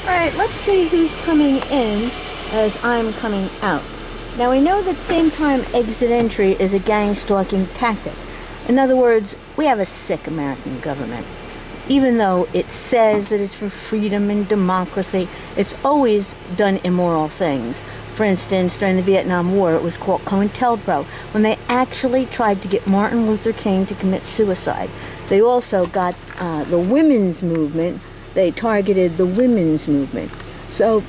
Alright, let's see who's coming in as I'm coming out. Now we know that same time exit entry is a gang stalking tactic. In other words, we have a sick American government. Even though it says that it's for freedom and democracy, it's always done immoral things. For instance, during the Vietnam War, it was called COINTELPRO, when they actually tried to get Martin Luther King to commit suicide. They also got the women's movement. They targeted the women's movement. So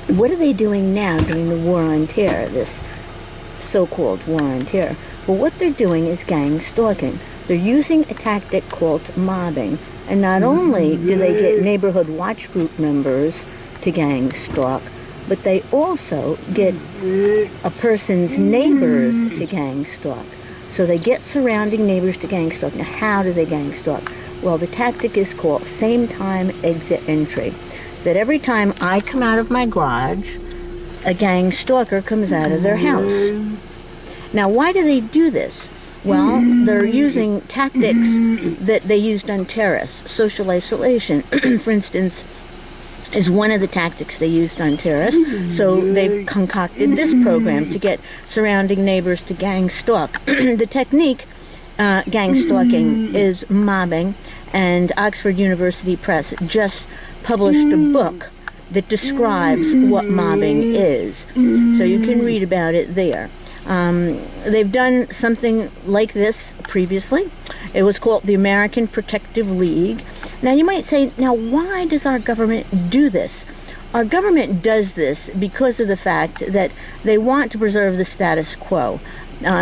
what are they doing now during the War on Terror, this so-called War on Terror? Well, what they're doing is gang stalking. They're using a tactic called mobbing. And not only do they get neighborhood watch group members to gang stalk, but they also get a person's neighbors to gang stalk. So they get surrounding neighbors to gang stalk. Now, how do they gang stalk? Well, the tactic is called same time exit entry. That every time I come out of my garage, a gang stalker comes out of their house. Now, why do they do this? Well, they're using tactics that they used on terrorists. Social isolation, for instance, is one of the tactics they used on terrorists. So they've concocted this program to get surrounding neighbors to gang stalk. The technique, gang stalking, is mobbing, and Oxford University Press just published a book that describes what mobbing is. So you can read about it there. They've done something like this previously. It was called the American Protective League. Now you might say, now why does our government do this? Our government does this because of the fact that they want to preserve the status quo.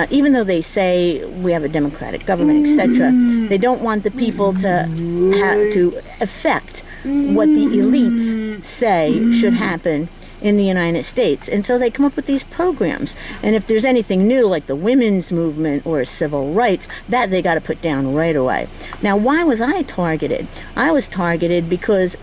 Even though they say we have a democratic government, etc., they don't want the people to affect what the elites say should happen in the United States. And so they come up with these programs. And if there's anything new, like the women's movement or civil rights, that they got to put down right away. Now, why was I targeted? I was targeted because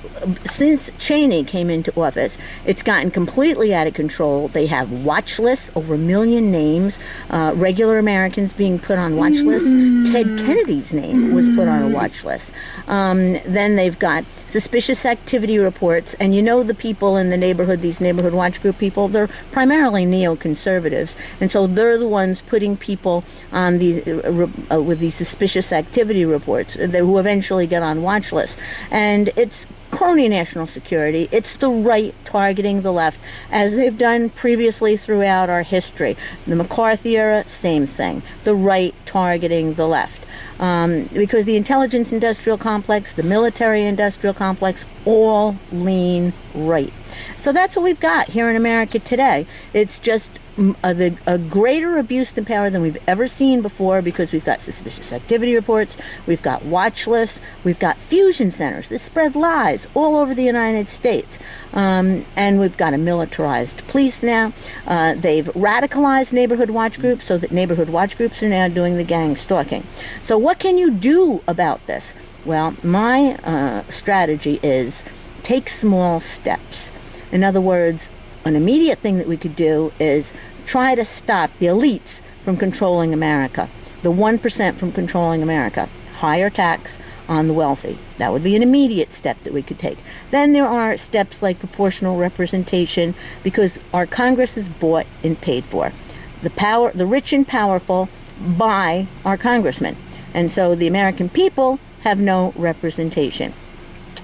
since Cheney came into office, it's gotten completely out of control. They have watch lists, over 1 million names, regular Americans being put on watch lists. Ted Kennedy's name was put on a watch list. Then they've got suspicious activity reports, and you know the people in the neighborhood, these neighborhood watch group people, they're primarily neoconservatives, and so they're the ones putting people on these with these suspicious activity reports who eventually get on watch lists. And it's crony national security. It's the right targeting the left, as they've done previously throughout our history. The McCarthy era, same thing. The right targeting the left. Because the intelligence industrial complex, the military industrial complex, all lean right. So that's what we've got here in America today. It's just a greater abuse of power than we've ever seen before, because we've got suspicious activity reports, we've got watch lists, we've got fusion centers that spread lies all over the United States, and we've got a militarized police now. They've radicalized neighborhood watch groups so that neighborhood watch groups are now doing the gang stalking. So what can you do about this? Well, my strategy is take small steps. In other words, an immediate thing that we could do is try to stop the elites from controlling America, the 1% from controlling America. Higher tax on the wealthy. That would be an immediate step that we could take. Then there are steps like proportional representation, because our Congress is bought and paid for. The rich and powerful buy our congressmen, and so the American people have no representation.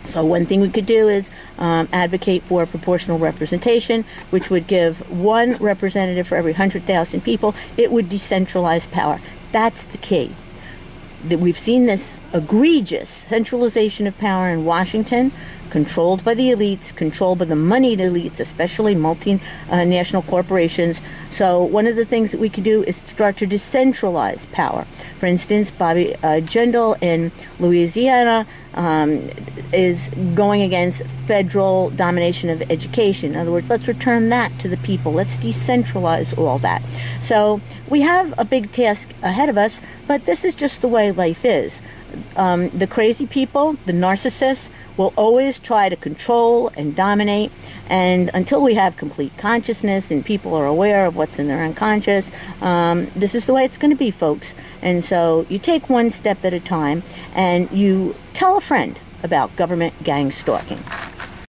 So one thing we could do is advocate for proportional representation, which would give one representative for every 100,000 people. It would decentralize power. That's the key. That we've seen this egregious centralization of power in Washington, controlled by the elites, controlled by the moneyed elites, especially multinational corporations. So one of the things that we could do is start to decentralize power. For instance, Bobby Jindal in Louisiana is going against federal domination of education. In other words, let's return that to the people. Let's decentralize all that. So we have a big task ahead of us, but this is just the way life is. The crazy people, the narcissists, will always try to control and dominate, and until we have complete consciousness and people are aware of what's in their unconscious, this is the way it's going to be, folks. And so you take one step at a time, and you tell a friend about government gang stalking.